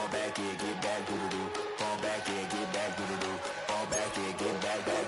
Fall back in, get back, do-do-do. Fall back in, get back, do-do-do. Fall back in, get back, back.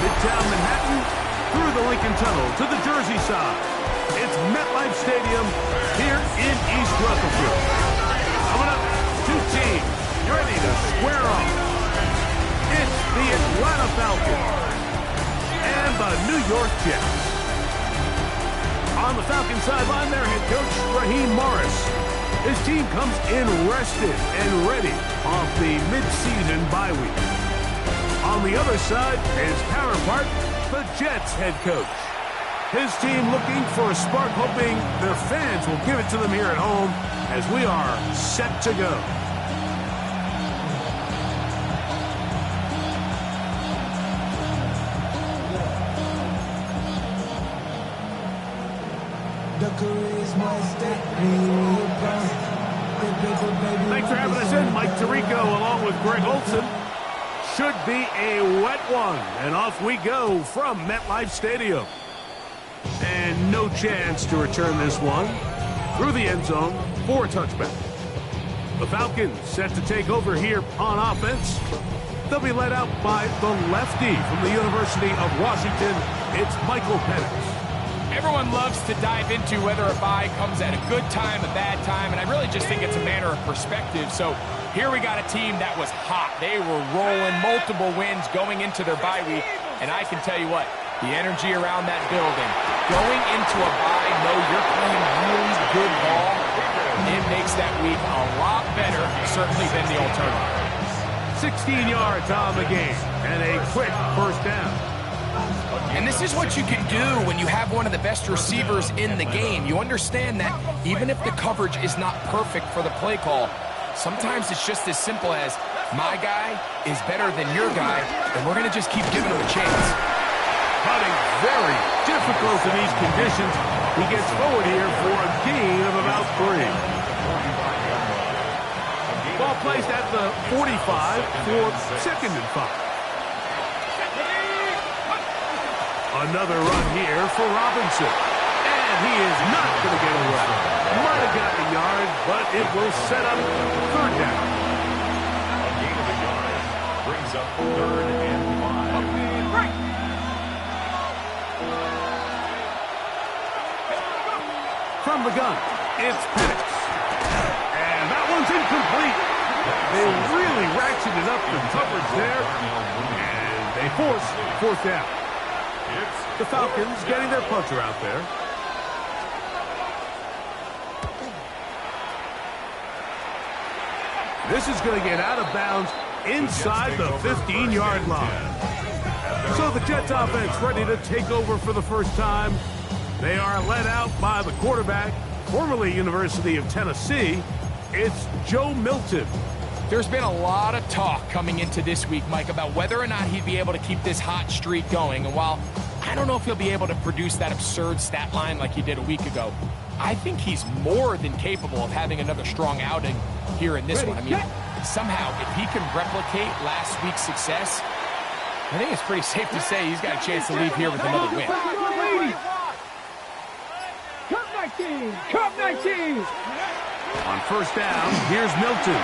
Midtown Manhattan, through the Lincoln Tunnel to the Jersey side. It's MetLife Stadium here in East Rutherford. Coming up, two teams ready to square off. It's the Atlanta Falcons and the New York Jets. On the Falcons sideline, their head coach, Raheem Morris. His team comes in rested and ready off the midseason bye week. On the other side, his counterpart, the Jets head coach. His team looking for a spark, hoping their fans will give it to them here at home as we are set to go. Thanks for having us in. Mike Tirico along with Greg Olson. Should be a wet one, and off we go from MetLife Stadium. And no chance to return this one through the end zone for a touchback. The Falcons set to take over here on offense. They'll be led out by the lefty from the University of Washington. It's Michael Penix. Everyone loves to dive into whether a bye comes at a good time, a bad time, and I really just think it's a matter of perspective. So here we got a team that was hot. They were rolling, multiple wins going into their bye week, and I can tell you what, the energy around that building, going into a bye, know you're playing really good ball, it makes that week a lot better, certainly than the alternative. 16 yards on the game, and a quick first down. And this is what you can do when you have one of the best receivers in the game. You understand that even if the coverage is not perfect for the play call, sometimes it's just as simple as, my guy is better than your guy, and we're going to just keep giving him a chance. Putting very difficult in these conditions. He gets forward here for a gain of about 3. Ball placed at the 45 for 2nd and 5. Another run here for Robinson. And he is not going to get away. Might have gotten a yard, but it will set up 3rd down. A gain of a yard brings up 3rd and 5. From the gun, it's Penix. And that one's incomplete. They really ratcheted up the coverage there. And they force 4th down. The Falcons getting their puncher out there. This is going to get out of bounds inside the 15-yard line. So the Jets offense ready to take over for the first time. They are led out by the quarterback, formerly University of Tennessee. It's Joe Milton. There's been a lot of talk coming into this week, Mike, about whether or not he'd be able to keep this hot streak going. And while I don't know if he'll be able to produce that absurd stat line like he did a week ago, I think he's more than capable of having another strong outing here in this one. I mean, somehow, if he can replicate last week's success, I think it's pretty safe to say he's got a chance to leave here with another win. Cup 19! On first down, here's Milton.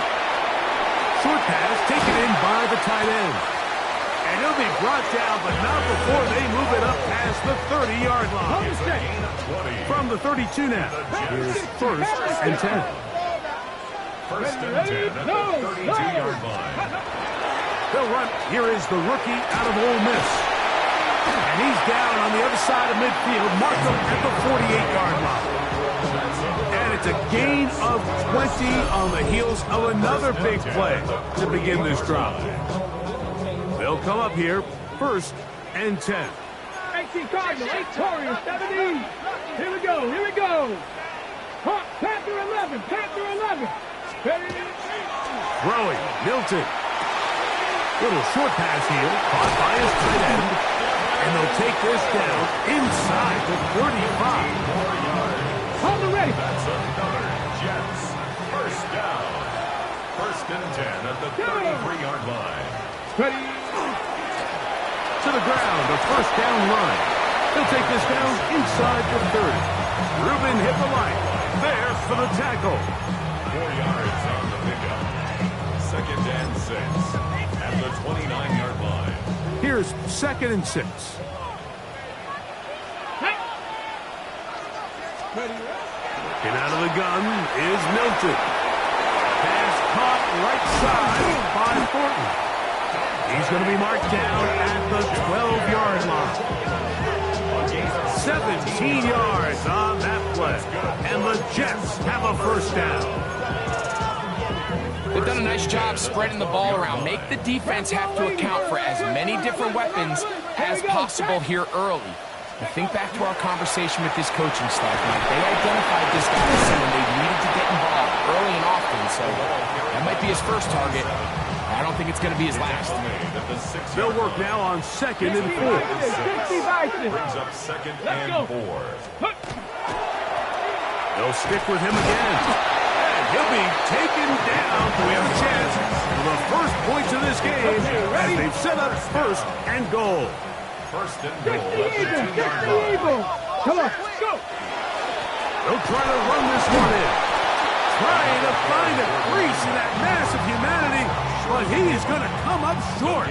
Short pass taken in by the tight end. And he'll be brought down, but not before they move it up past the 30-yard line. From the 32 now, here's 1st and 10. 1st and 10 at the 32-yard line. They'll run. Here is the rookie out of Ole Miss. And he's down on the other side of midfield, marked up at the 48-yard line. It's a gain of 20 on the heels of another big play to begin this drive. They'll come up here, 1st and 10. 18 Cardinal, 8 Torians, 17. Here we go, here we go. Panther 11, Panther 11. Ready? Throwing, Milton. Little short pass here, caught by his tight end. And they'll take this down inside the 35. Hold it ready. That's another Jets first down. 1st and 10 at the 33-yard line. Ready? To the ground, a 1st down run. He'll take this down inside the 30. Ruben hit the line. There for the tackle. 4 yards on the pickup. 2nd and 6 at the 29-yard line. Here's 2nd and 6. Looking out of the gun is Milton. Pass caught right side by Thornton. He's going to be marked down at the 12-yard line. 17 yards on that play. And the Jets have a 1st down. They've done a nice job spreading the ball around. Make the defense have to account for as many different weapons as possible here early. And think back to our conversation with this coaching staff, Mike. They identified this guy as someone they needed to get involved early and often, so that might be his first target. I don't think it's going to be his last. They'll work now on 2nd and 4. Brings up 2nd and 4. They'll stick with him again. And he'll be taken down. We have a chance for the first points of this game as they've set up 1st and goal. 1st and goal. Get the Eagle. Come on, go. They'll try to run this one in. Trying to find a crease in that mass of humanity, but he is going to come up short.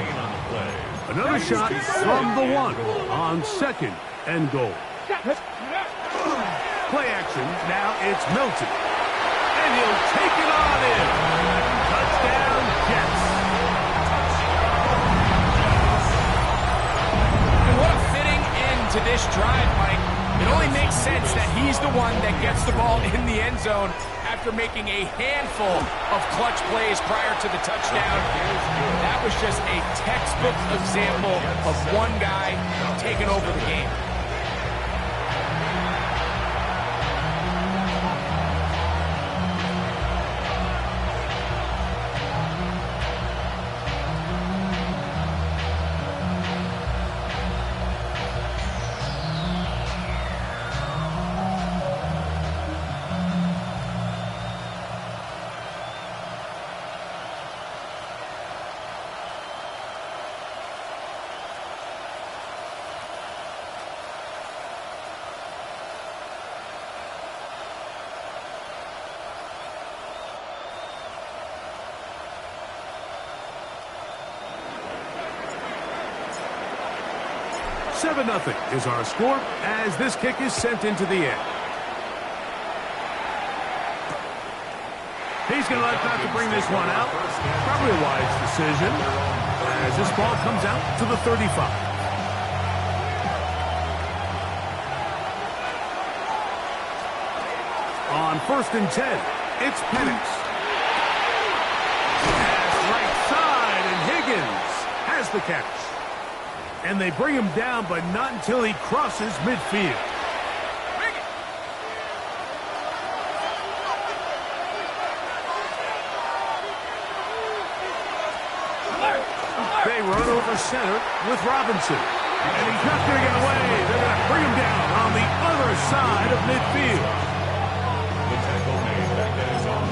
Another shot from the 1 on 2nd and goal. Play action, now it's Milton. And he'll take it on in. Touchdown, Jets. And what a fitting end to this drive, Mike. It only makes sense that he's the one that gets the ball in the end zone after making a handful of clutch plays prior to the touchdown. That was just a textbook example of one guy taking over the game. Nothing is our score as this kick is sent into the air. He's going to let that to bring this one out. Probably a wise decision as this ball comes out to the 35. On 1st and 10, it's Penix. Pass right side, and Higgins has the catch. And they bring him down, but not until he crosses midfield. They run over center with Robinson. And he's not going to get away. They're going to bring him down on the other side of midfield. The tackle made. That is on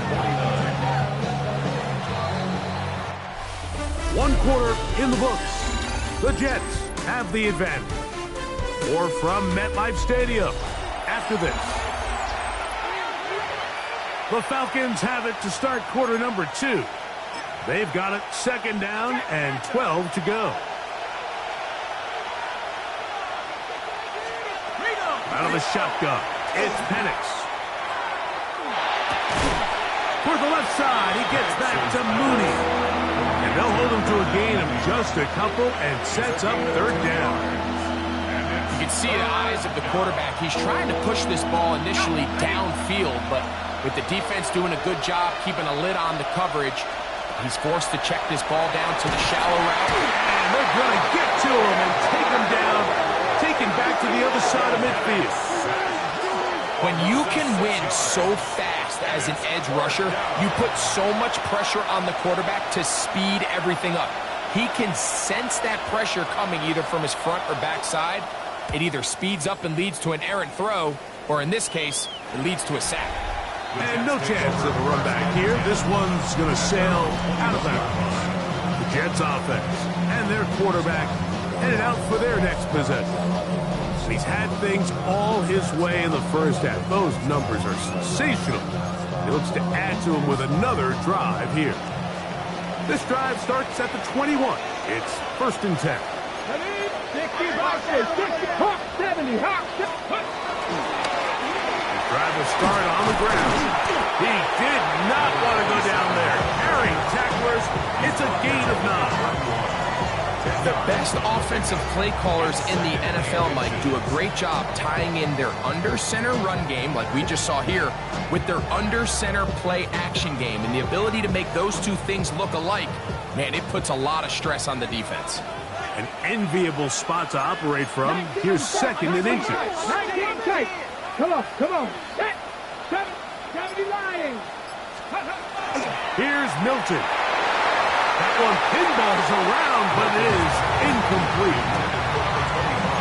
49. 1 quarter in the books. The Jets have the advantage. More from MetLife Stadium after this. The Falcons have it to start quarter number 2. They've got it 2nd down and 12 to go. Out of the shotgun, it's Penix. For the left side, he gets back to Mooney. And they'll hold him to a gain of just a couple and sets up 3rd down. You can see the eyes of the quarterback. He's trying to push this ball initially downfield, but With the defense doing a good job keeping a lid on the coverage, he's forced to check this ball down to the shallow route. And they're going to get to him and take him down, taken back to the other side of midfield. When you can win so fast as an edge rusher, you put so much pressure on the quarterback to speed everything up. He can sense that pressure coming either from his front or back side. It either speeds up and leads to an errant throw, or in this case, it leads to a sack. And no chance of a run back here. This one's going to sail out of bounds. The Jets offense and their quarterback headed out for their next possession. He's had things all his way in the first half. Those numbers are sensational. He looks to add to them with another drive here. This drive starts at the 21. It's 1st and 10. 60 boxes, 60, hop, 70, hop, Drive will start on the ground. He did not want to go down there. Carrying tacklers, it's a gain of 9. The best offensive play callers in the NFL, Mike, do a great job tying in their under-center run game, like we just saw here, with their under-center play action game. And the ability to make those two things look alike, man, it puts a lot of stress on the defense. An enviable spot to operate from. Here's 2nd and inches. 19 tight. Come on. 70 lying. Here's Milton. That one pinballs around, but it is incomplete.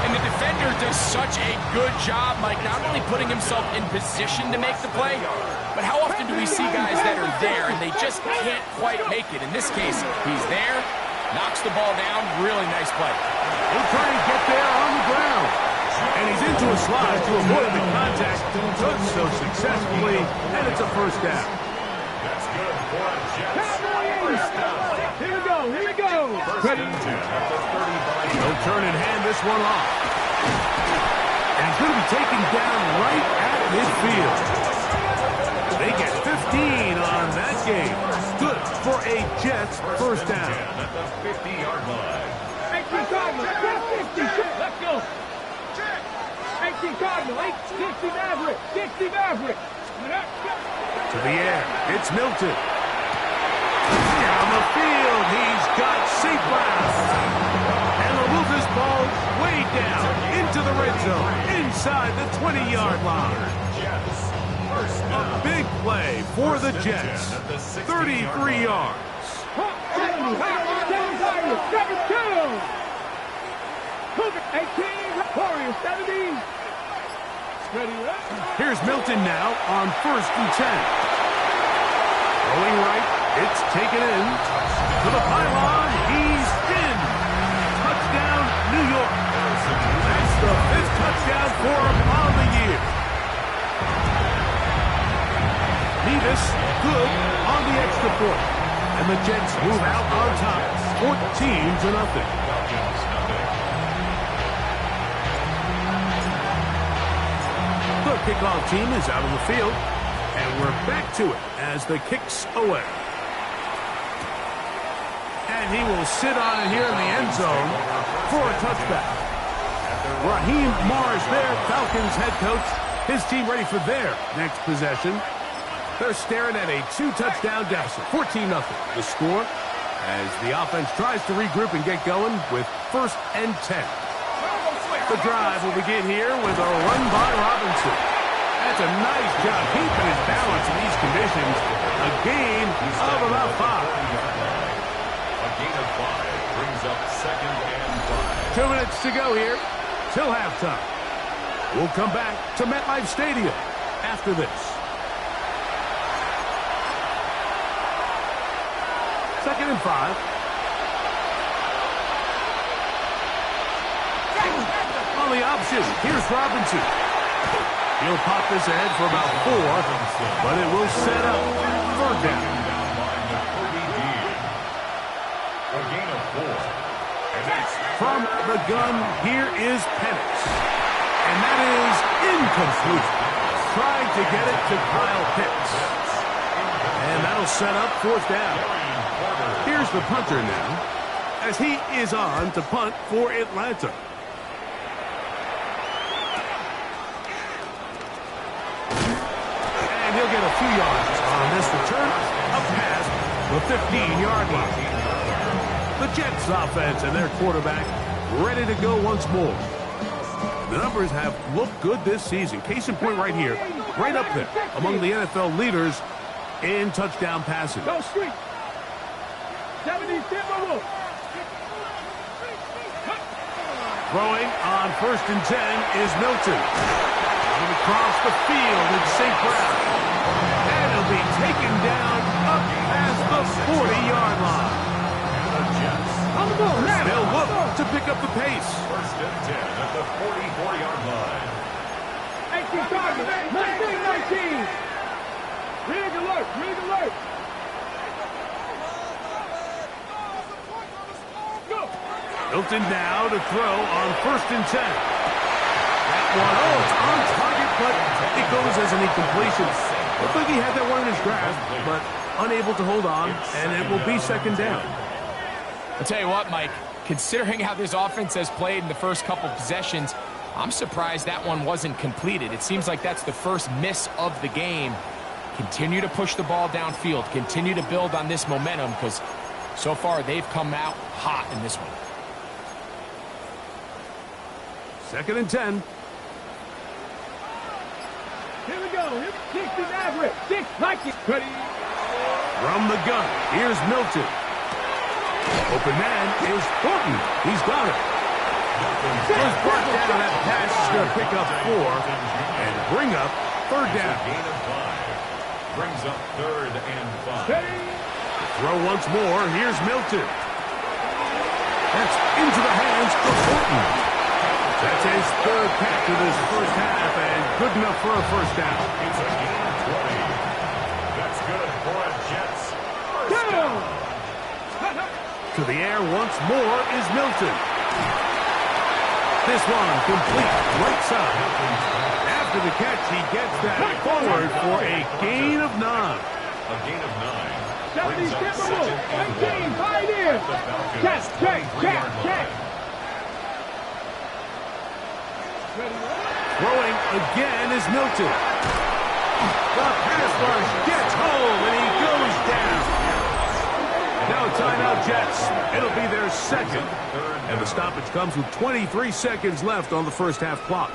And the defender does such a good job, Mike, not only putting himself in position to make the play, but how often do we see guys that are there and they just can't quite make it? In this case, he's there, knocks the ball down, really nice play. He'll try and get there on the ground. And he's into a slide to avoid the contact. Does so successfully, and it's a 1st down. That's good for a Jets. Cowboys. Here we go. First and 10 at the 35. He'll turn and hand this one off. And he's going to be taken down right at midfield. They get 15 on that game. Good for a Jets 1st down. At the 50-yard line. 18 Cardinal, 50. Let's go. 18 Cardinal, 60 Maverick, 60 Maverick. To the air, it's Milton. Down the field, he's got safe ground. And they'll move this ball way down into the red zone, inside the 20-yard line. A big play for the Jets. 33 yards. 18, Warriors, 70. Here's Milton now on 1st and 10. Rolling right, it's taken in. To the pylon, he's in. Touchdown, New York. That's the 5th touchdown for him on the year. Nevis, good on the extra point. And the Jets move out on top, 14-0. The kickoff team is out on the field, and we're back to it as the kick's away. And he will sit on it here in the end zone for a touchback. Raheem Morris there, Falcons head coach. His team ready for their next possession. They're staring at a 2-touchdown deficit, 14-0. The score as the offense tries to regroup and get going with 1st and 10. The drive will begin here with a run by Robinson. That's a nice job keeping his balance in these conditions. A gain of about 5. A gain of 5 brings up 2nd and 5. 2 minutes to go here till halftime. We'll come back to MetLife Stadium after this. 2nd and 5. On the option, here's Robinson. He'll pop this ahead for about 4, but it will set up 3rd down. A gain of 4. From the gun, here is Penix. And that is incomplete. Trying to get it to Kyle Pitts. And that'll set up 4th down. Here's the punter now, as he is on to punt for Atlanta. And he'll get a 2 yards. On this return, a pass, the 15-yard line. The Jets offense and their quarterback ready to go once more. The numbers have looked good this season. Case in point right here, right up there among the NFL leaders in touchdown passing. Go street. 70 Timberwolves. Throwing on 1st and 10 is Milton. Coming across the field, it's St. Brown. And he'll be taken down up past the 40-yard line. On the ball now. They'll look to pick up the pace. 1st and 10 at the 44-yard line. 18 targets. 19. Rig alert. Go. Milton now to throw on 1st and 10. That one, it's on target, but it goes as an incompletion. Looked like he had that one in his grasp, but unable to hold on, and it will be 2nd down. I'll tell you what, Mike, considering how this offense has played in the first couple possessions, I'm surprised that one wasn't completed. It seems like that's the first miss of the game. Continue to push the ball downfield. Continue to build on this momentum because so far they've come out hot in this one. 2nd and 10. Here we go. 60 average. 6 like it. Ready. From the gun, here's Milton. Open man is Thornton. He's got it. First brought down, that pass is going to pick up 4 and bring up 3rd down. Gain of 5. Brings up 3rd and 5. Throw once more. Here's Milton. That's into the hands of Thornton. That's his 3rd catch of this first half and good enough for a 1st down. It's a gain of 20. That's good for a Jets. 1st down. To the air once more is Milton. This one complete right side. After the catch, he gets that forward for a gain of 9. A gain of 9. 70 Timberwolves. 18. Pioneers. Check. Throwing again is Milton. The pass rush gets home, and he goes down. Now timeout, Jets. It'll be their 2nd. And the stoppage comes with 23 seconds left on the first half clock.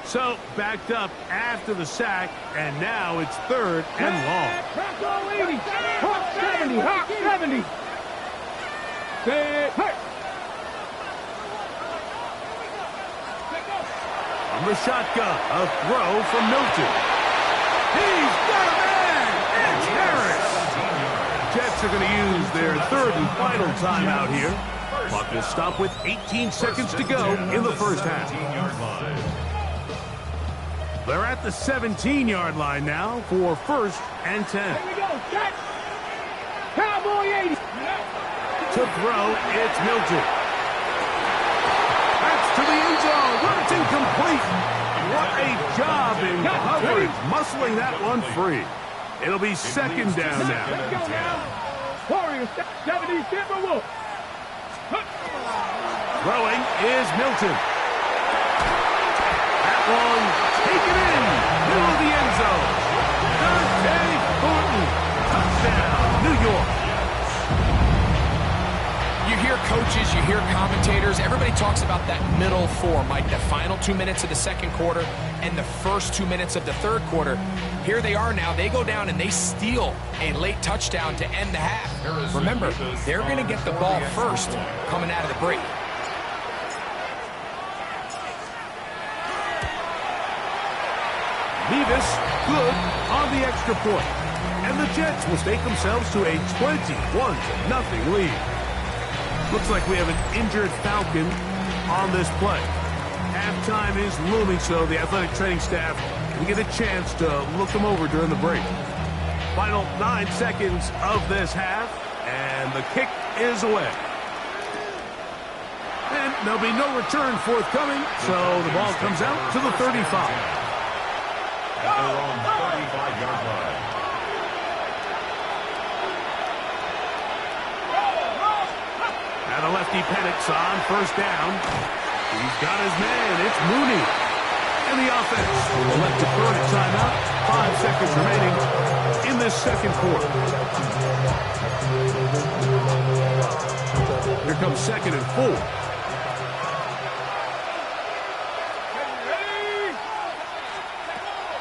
So, backed up after the sack, and now it's 3rd and long. Crack all 80. Hawk 70. Set. Hey. From the shotgun, a throw from Milton. He's got a man! It's Harris! Jets are going to use their 3rd and final timeout here. Clock will stop with 18 seconds to go in the first half. They're at the 17-yard line now for 1st and 10. Here we go. Check. Cowboy 80. To throw, it's Milton. That's to the end zone, but it's incomplete. What a job in coverage, muscling that one free. It'll be 2nd down now. Let's go now. Warriors, 70 Timberwolves. Throwing is Milton. That one taken in, middle of the end zone. Dante Thornton, touchdown, New York. You hear coaches, you hear commentators, everybody talks about that middle 4, Mike, the final 2 minutes of the 2nd quarter and the first 2 minutes of the 3rd quarter. Here they are now. They go down and they steal a late touchdown to end the half. Remember, they're going to get the ball first coming out of the break. Nevis good on the extra point. And the Jets will stake themselves to a 21-0 lead. Looks like we have an injured Falcon on this play. Halftime is looming, so the athletic training staff can get a chance to look them over during the break. Final 9 seconds of this half, and the kick is away. And there'll be no return forthcoming, so the ball comes out to the 35. At their own 35-yard line. Now the lefty Penix on 1st down. He's got his man. It's Mooney. And the offense will elect to burn a timeout seconds remaining in this second quarter. Here comes 2nd and 4.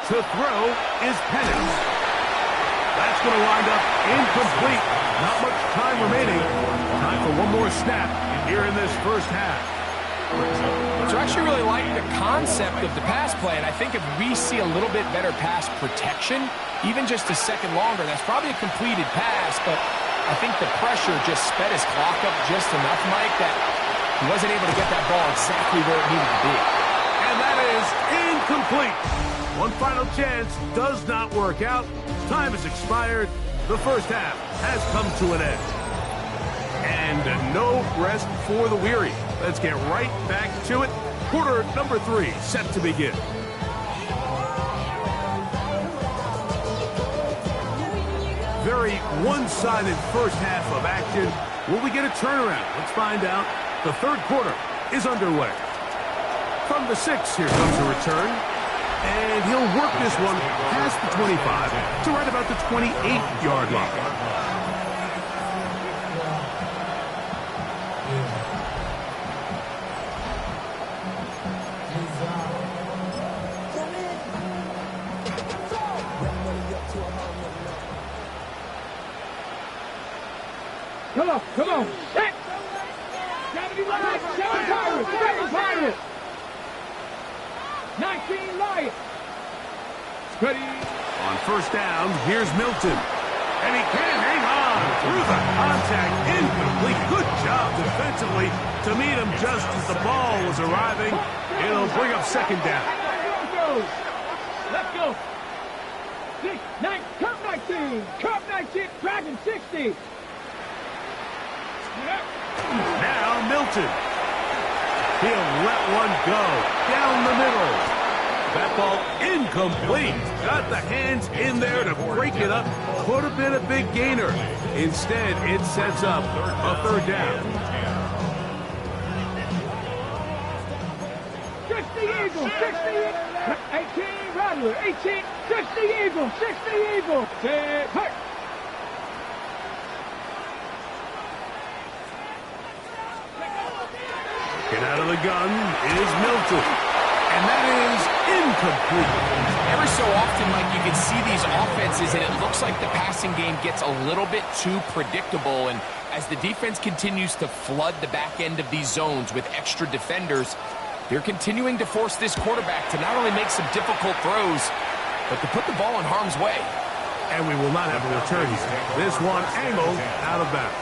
To throw is Penix. That's going to wind up incomplete. Not much time remaining. Time for one more snap here in this first half. So I actually really like the concept of the pass play, and I think if we see a little bit better pass protection, even just a second longer, that's probably a completed pass, but I think the pressure just sped his clock up just enough, Mike, that he wasn't able to get that ball exactly where it needed to be. And that is incomplete. One final chance does not work out. Time has expired. The first half has come to an end. And no rest for the weary. Let's get right back to it. Quarter number 3 set to begin. Very one-sided first half of action. Will we get a turnaround? Let's find out. The third quarter is underway. From the 6, here comes a return. And he'll work this one past the 25 to right about the 28-yard line. Come on. Set. 79, 7 Pirates. 19 Lions. Ready. On first down, here's Milton. And he can't hang on through the contact. Incomplete. Good job defensively to meet him just as the ball was arriving. It'll bring up second down. Let's go. 6, 9, Cup 19. Cup 19. Dragon 60. Now Milton. He'll let one go down the middle. That ball incomplete. Got the hands in there to break it up. Could have been a big gainer. Instead, it sets up a third down. 60 Eagles, 60 18 Rattler, 18, 60 Eagles, 60 Eagles. Hurt. Get out of the gun is Milton. And that is incomplete. Every so often, Mike, you can see these offenses, and it looks like the passing game gets a little bit too predictable. And as the defense continues to flood the back end of these zones with extra defenders, they're continuing to force this quarterback to not only make some difficult throws, but to put the ball in harm's way. And we will not have a return here. This one angled out of bounds.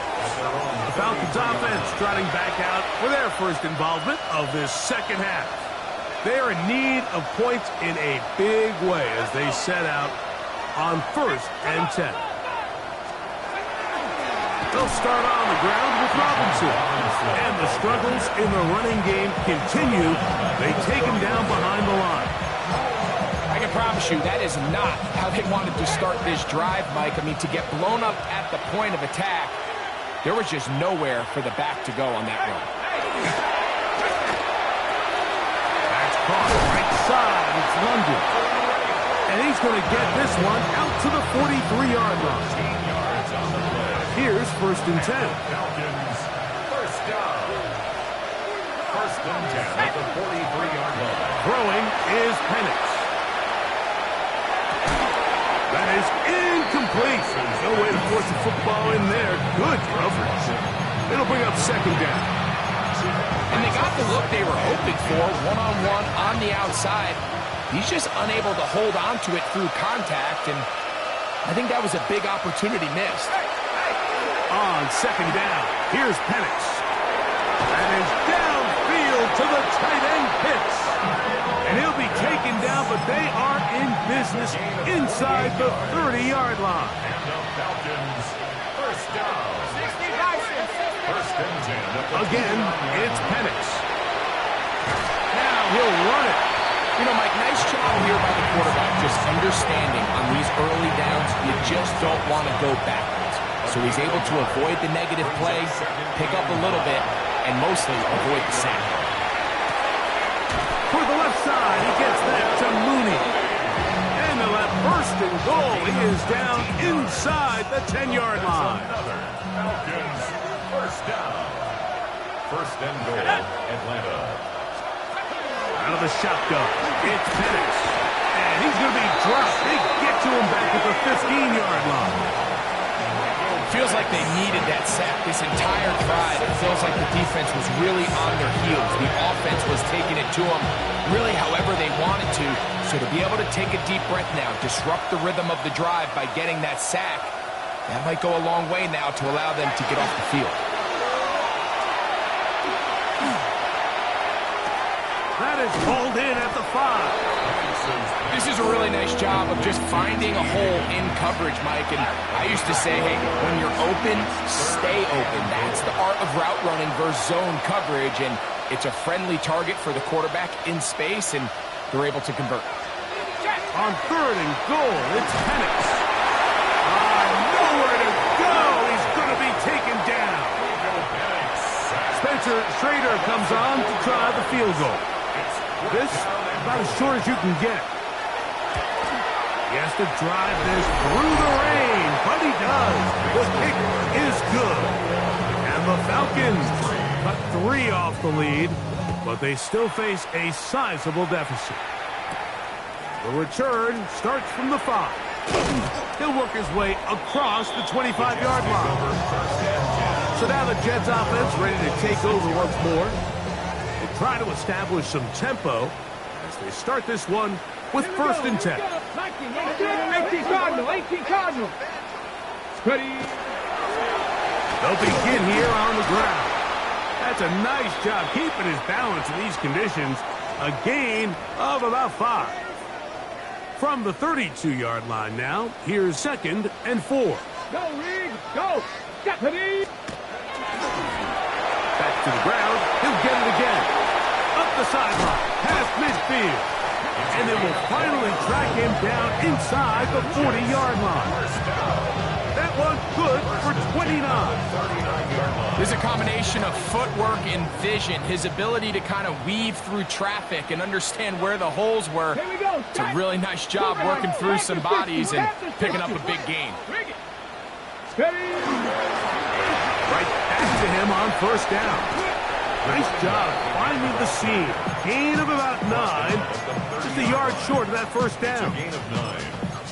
The Falcons offense trotting back out for their first involvement of this second half. They're in need of points in a big way as they set out on 1st and 10. They'll start on the ground with Robinson. And the struggles in the running game continue. They take him down behind the line. I can promise you that is not how they wanted to start this drive, Mike. I mean, to get blown up at the point of attack, there was just nowhere for the back to go on that run. That's caught right side. It's London. And he's going to get this one out to the 43-yard line. Here's 1st and 10. Falcons, first down. 1st and 10 at the 43-yard line. Throwing is Penix. That is incomplete. There's no way to force the football in there. Good coverage. It'll bring up second down. And they got the look they were hoping for, one-on-one on the outside. He's just unable to hold on to it through contact, and I think that was a big opportunity missed. On second down, here's Penix. That is downfield to the tight end Pitts. And he'll be taken down, but they are in business inside the 30-yard line. And the Falcons, first down. 1st and 10. Again, it's Penix. Now he'll run it. You know, Mike, nice job here by the quarterback, just understanding on these early downs, you just don't want to go backwards. So he's able to avoid the negative play, pick up a little bit, and mostly avoid the sack. For the left side, he gets that to Mooney. And they'll have 1st First and goal. He is down inside the 10-yard line. Another Falcons first down. First and goal, Atlanta. Out of the shotgun, it's Penix. And he's going to be dropped. They get to him back at the 15-yard line. Feels like they needed that sack this entire drive. It feels like the defense was really on their heels. The offense was taking it to them really however they wanted to. So to be able to take a deep breath now, disrupt the rhythm of the drive by getting that sack, that might go a long way now to allow them to get off the field. That is pulled in at the 5. This is a really nice job of just finding a hole in coverage, Mike. And I used to say, hey, when you're open, stay open. That's the art of route running versus zone coverage. And it's a friendly target for the quarterback in space, and they're able to convert. On third and goal, it's Penix. Nowhere to go. He's going to be taken down. Spencer Schrader comes on to try the field goal. This about as short as you can get. He has to drive this through the rain, but he does. The kick is good. And the Falcons cut 3 off the lead, but they still face a sizable deficit. The return starts from the 5. He'll work his way across the 25-yard line. So now the Jets offense ready to take over once more. They try to establish some tempo as they start this one with first and 10. 18 Cardinal, 18 Cardinal. Ready. They'll begin here on the ground. That's a nice job keeping his balance in these conditions. A gain of about 5. From the 32-yard line now, here's second and 4. Go, Riggs, go. Deputy. Back to the ground. He'll get it again. Up the sideline, past midfield. And they will finally track him down inside the 40-yard line. That one good for 29. There's a combination of footwork and vision, his ability to kind of weave through traffic and understand where the holes were. Here we go. It's a really nice job working through some bodies and picking up a big gain. Ready. Right back to him on first down. Nice job finding the seam. Gain of about 9. Just a yard short of that first down. It's a gain of 9.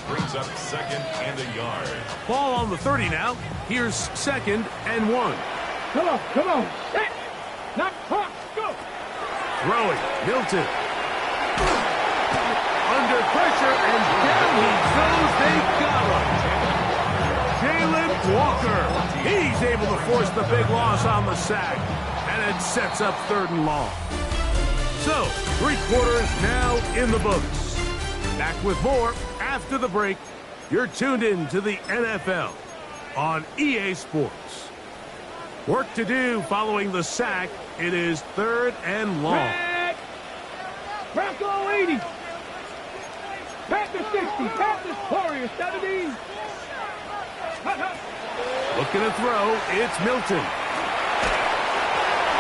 Brings up second and a yard. Ball on the 30 now. Here's second and 1. Come on, come on. Set. Not hot. Go. Throwing. Milton. Under pressure, and down he goes. They got him. Jalen Walker. He's able to force the big loss on the sack. And it sets up third and long. So, 3 quarters now in the books. Back with more after the break. You're tuned in to the NFL on EA Sports. Work to do following the sack. It is third and long. Back. Bronco 80. Panthers 60. Panthers Warriors 70. Looking to throw. It's Milton.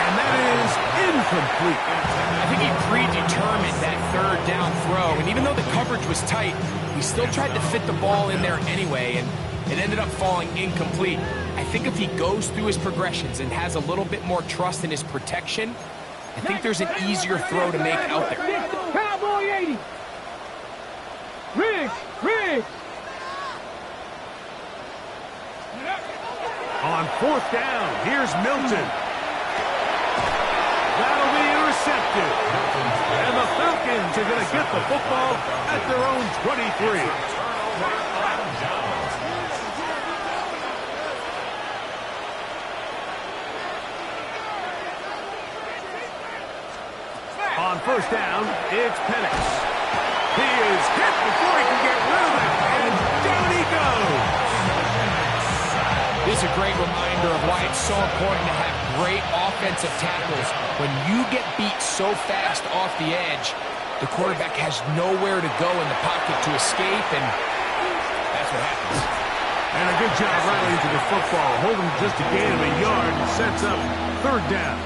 And that is incomplete. I think he predetermined that third down throw, and even though the coverage was tight, he still tried to fit the ball in there anyway, and it ended up falling incomplete. I think if he goes through his progressions and has a little bit more trust in his protection, I think there's an easier throw to make out there. Cowboy 80. Riggs, Riggs. On fourth down, here's Milton. That'll be intercepted. And the Falcons are going to get the football at their own 23. On first down, it's Penix. He is hit before he can get rid of it, and down he goes. This is a great reminder of why it's so important to have great offensive tackles. When you get beat so fast off the edge, the quarterback has nowhere to go in the pocket to escape, and that's what happens. And a good job rallying to the football, holding just a gain of a yard, sets up third down.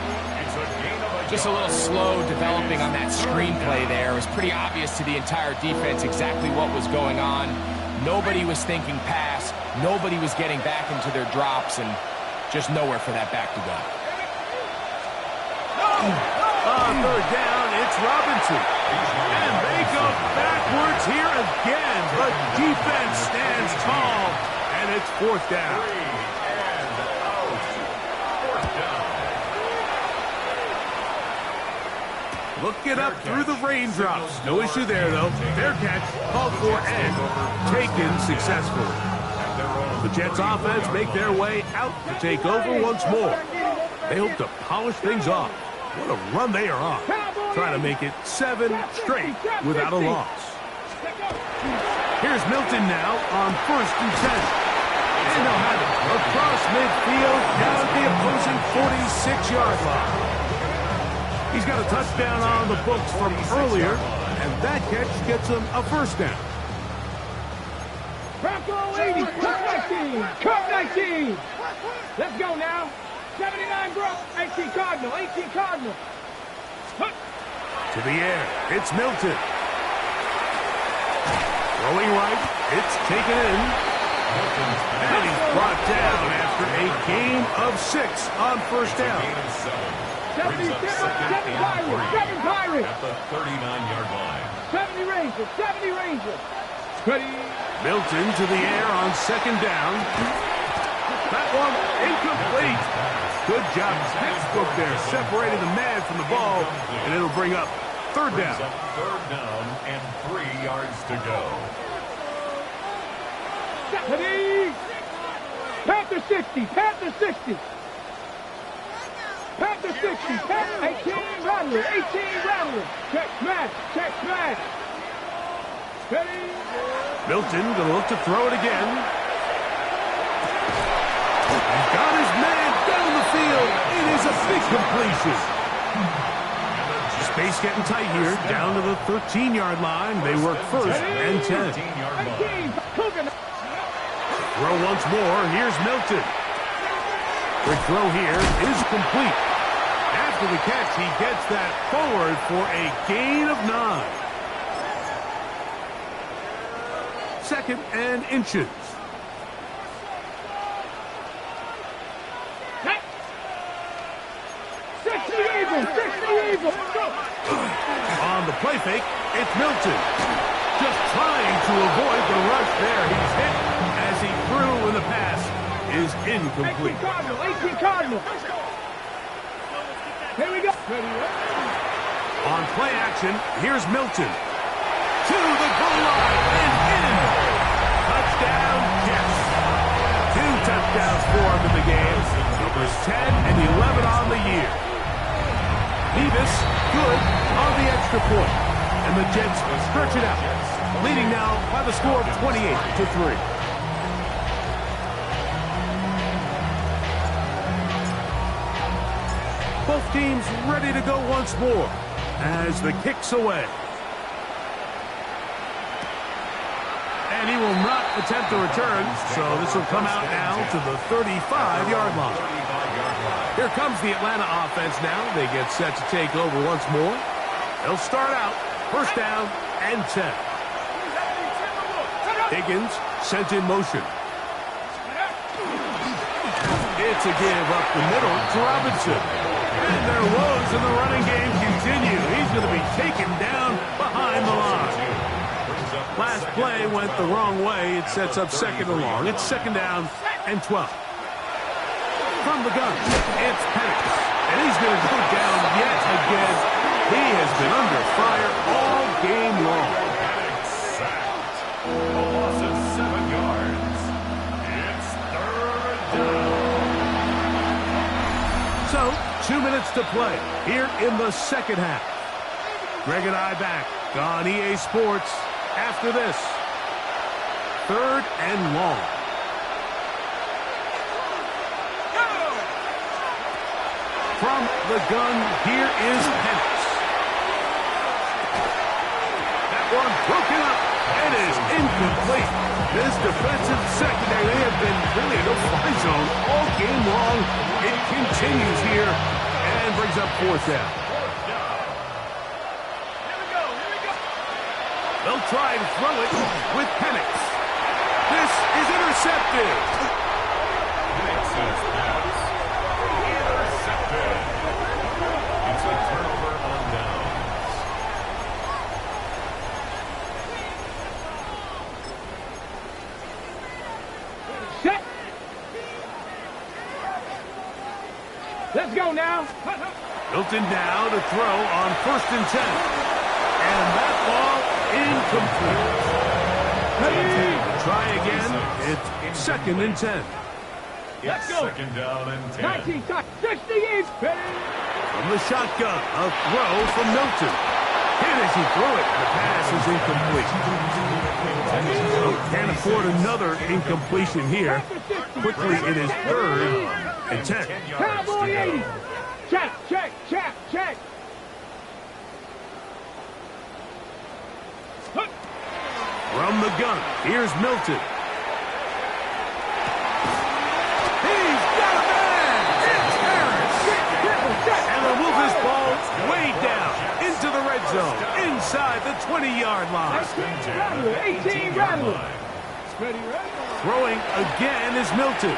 Just a little slow developing on that screenplay there. It was pretty obvious to the entire defense exactly what was going on. Nobody was thinking pass. Nobody was getting back into their drops, and just nowhere for that back to go. On third down, it's Robinson. And they go backwards here again, but defense stands tall, and it's fourth down. Looking up through the raindrops. No issue there, though. Fair catch, called for and taken successfully. The Jets offense make their way out to take over once more. They hope to polish things off. What a run they are on. Trying to make it 7 straight without a loss. Here's Milton now on 1st and 10. And they'll have it across midfield down at the opposing 46-yard line. He's got a touchdown on the books from earlier, and that catch gets him a first down. Bronco 80, Cup 19. Let's go now. 79 Bronco, 18 Cardinal, 18 Cardinal. To the air, it's Milton. Throwing right, it's taken in. And he's brought down after a gain of 6 on first down. 7 Pirates. At the 39-yard line. 70 Rangers, 70 Rangers. Milton to the air on second down. That one incomplete. Good job, textbook there, separating the man from the ball, and it'll bring up third down. Third down and 3 yards to go. Panther 60, Panther 60. Panther 60, Panther 18 Rattler, 18 Rattler. Check smash. Ready? Milton going to look to throw it again. He's got his man down the field. It is a big completion. Space getting tight here, down to the 13-yard line. They work first and 10. Throw once more. Here's Milton. Quick throw here is complete. After the catch, he gets that forward for a gain of 9. Second and inches. On the play fake, it's Milton. Just trying to avoid the rush there. He's hit as he threw when the pass is incomplete. 18 Cardinal. Here we go. On play action, here's Milton. To the goal line and in. Touchdown, Jets. 2 touchdowns for him in the game. Numbers 10 and 11 on the year. Nevis good on the extra point. And the Jets stretch it out. Leading now by the score of 28-3. Both teams ready to go once more as the kick's away. And he will not attempt to return, so this will come out now to the 35-yard line. Here comes the Atlanta offense now. They get set to take over once more. They'll start out first down and 10. Higgins sent in motion. It's a give up the middle to Robinson. And their woes in the running game continue. He's going to be taken down behind the line. Last play went the wrong way. It sets up second and long. It's second down and 12. From the gun, it's Penix. And he's going to go down yet again. He has been under fire all game long. Sacked. A loss of 7 yards. It's third down. So, 2 minutes to play here in the second half. Greg and I back on EA Sports after this. Third and long. From the gun, here is Penix. That one broken up. It is incomplete. This defensive secondary, they have been really in a no-fly zone all game long. It continues here and brings up fourth down. They'll try and throw it with Penix. Let's go now. Milton now to throw on 1st and 10. And that ball incomplete. Try again. It's 2nd and 10. Let's go. 2nd down and 10. 19 times. 60 is ready. From the shotgun, a throw from Milton. Hit as he threw it. The pass is incomplete. Well, can't afford another incompletion here. Quickly, it is 3rd and 10. Cowboy 80. Check, check, check, check. From the gun, here's Milton. He's got a man! It's Harris! And they'll move this ball way down into the red zone, inside the 20-yard line. 18 Rattler. Throwing again is Milton.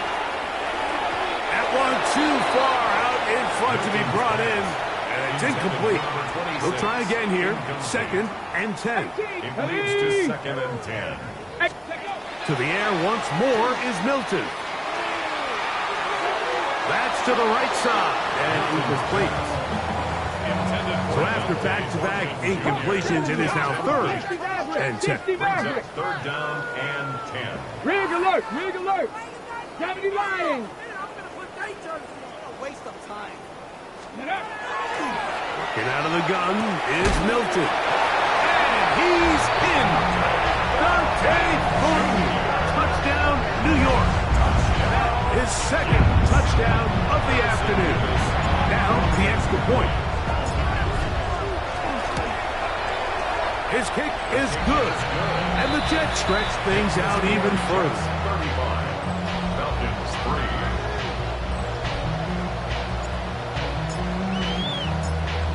That one too far out in front to be brought in. And it's incomplete. We'll try again here. 2nd and 10. It leads to 2nd and 10. To the air once more is Milton. That's to the right side. And incomplete. So after back-to-back incompletions, it is now 3rd and 10. Brings up 3rd down and 10. Rig alert, rig alert. Gravity lying. Waste of time. Get out of the gun is Milton. And he's in. Dante Thornton. Touchdown, New York. His 2nd touchdown of the afternoon. Now the extra point. His kick is good. And the Jets stretch things out even further. 35. Falcons 3.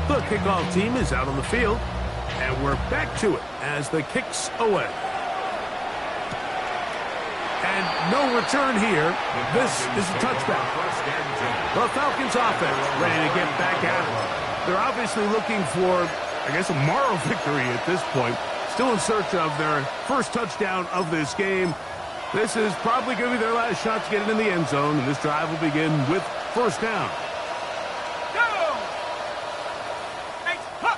The kickoff team is out on the field, and we're back to it as the kick's away. And no return here. This is a touchdown. The Falcons offense ready to get back at it. They're obviously looking for, I guess, a moral victory at this point. Still in search of their first touchdown of this game. This is probably going to be their last shot to get it in the end zone, and this drive will begin with 1st down.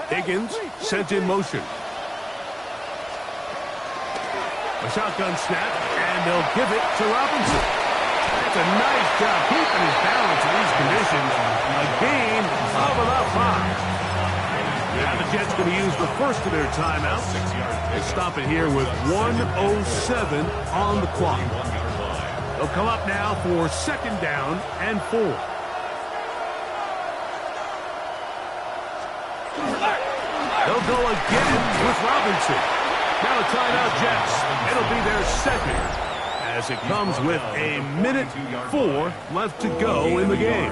Higgins sent in motion. A shotgun snap, and they'll give it to Robinson. That's a nice job keeping his balance in these conditions. A gain of about 5. Now the Jets going to use the first of their timeouts. They stop it here with 1:07 on the clock. They'll come up now for 2nd down and 4. They'll go again with Robinson. Now a timeout, Jets. It'll be their 2nd as it comes with 1:04 left to go in the game.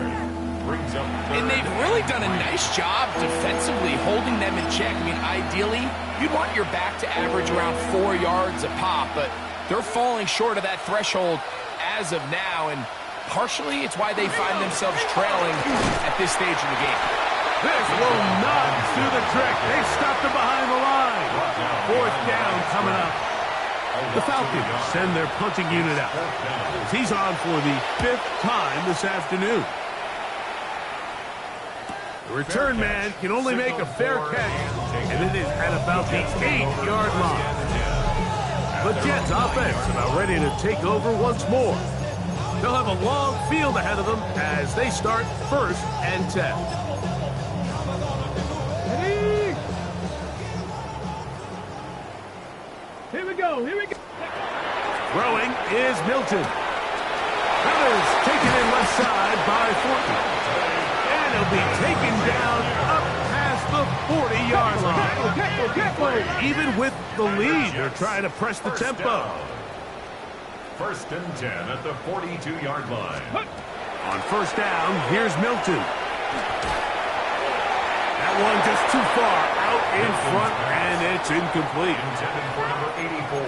And they've really done a nice job defensively holding them in check. I mean, ideally, you'd want your back to average around 4 yards a pop, but they're falling short of that threshold as of now, and partially it's why they find themselves trailing at this stage in the game. This will not do the trick. They stopped him behind the line. 4th down coming up. The Falcons send their punting unit out. He's on for the 5th time this afternoon. The return man can only make a fair catch, and it is at about the 8-yard line. The Jets offense about ready to take over once more. They'll have a long field ahead of them as they start 1st and 10. Here we go, here we go. Throwing is Milton. Feathers taken in left side by Thornton. And he'll be taken down up past the 40-yard line. Even with the lead, they're trying to press the tempo. 1st and 10 at the 42-yard line. On 1st down, here's Milton. That one just too far out in front, and it's incomplete. Intended for number 84.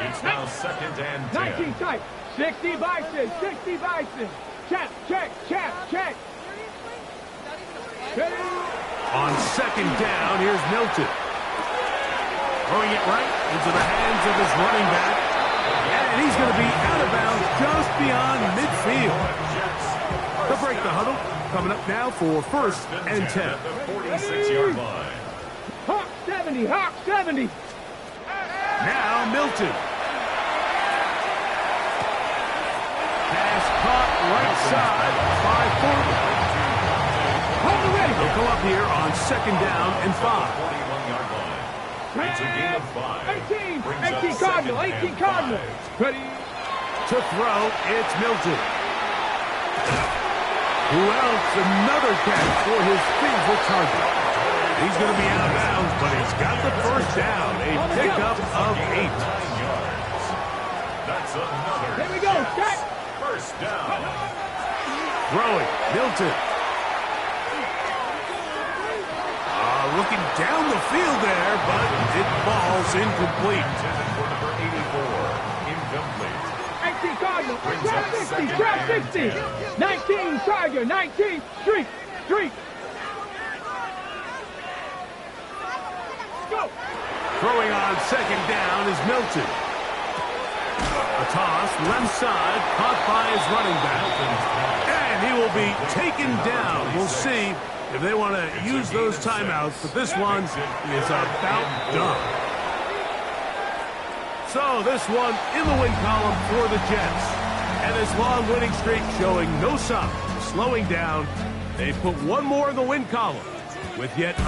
It's now 2nd and 10. 19 type. 60 Bison, 60 Bison. Check, check, check, check. On 2nd down, here's Milton. Throwing it right into the hands of his running back. And he's going to be out of bounds just beyond midfield. They'll break the huddle. Coming up now for first and 10. At the 46-yard line. Hawk 70, Hawk 70. Now Milton. Pass caught right side by Thornton. Hold it ready. They'll go up here on second down and 5. 41-yard line. It's a gain of 5. 18, Brings up 18 Cardinal, second 18 and Cardinal. 5. Ready. To throw, it's Milton. Who else? Another catch for his favorite target. He's going to be out of bounds, but he's got the first down. A pickup of 8. 9 yards. That's another Here we go, catch. Jack. First down. Throwing, Milton. Looking down the field there, but it falls incomplete. Intended for number 84. Incomplete. 18 Cardinal. Brings up Trap 60, second trap and 60. 10. 19 Tiger, 19 Street, Street. Go. Throwing on second down is Milton. A toss, left side, caught by his running back. And he will be taken down. We'll see if they want to use those timeouts, but this one is about done. So this one in the win column for the Jets. And this long winning streak showing no signs of slowing down. They put one more in the win column with yet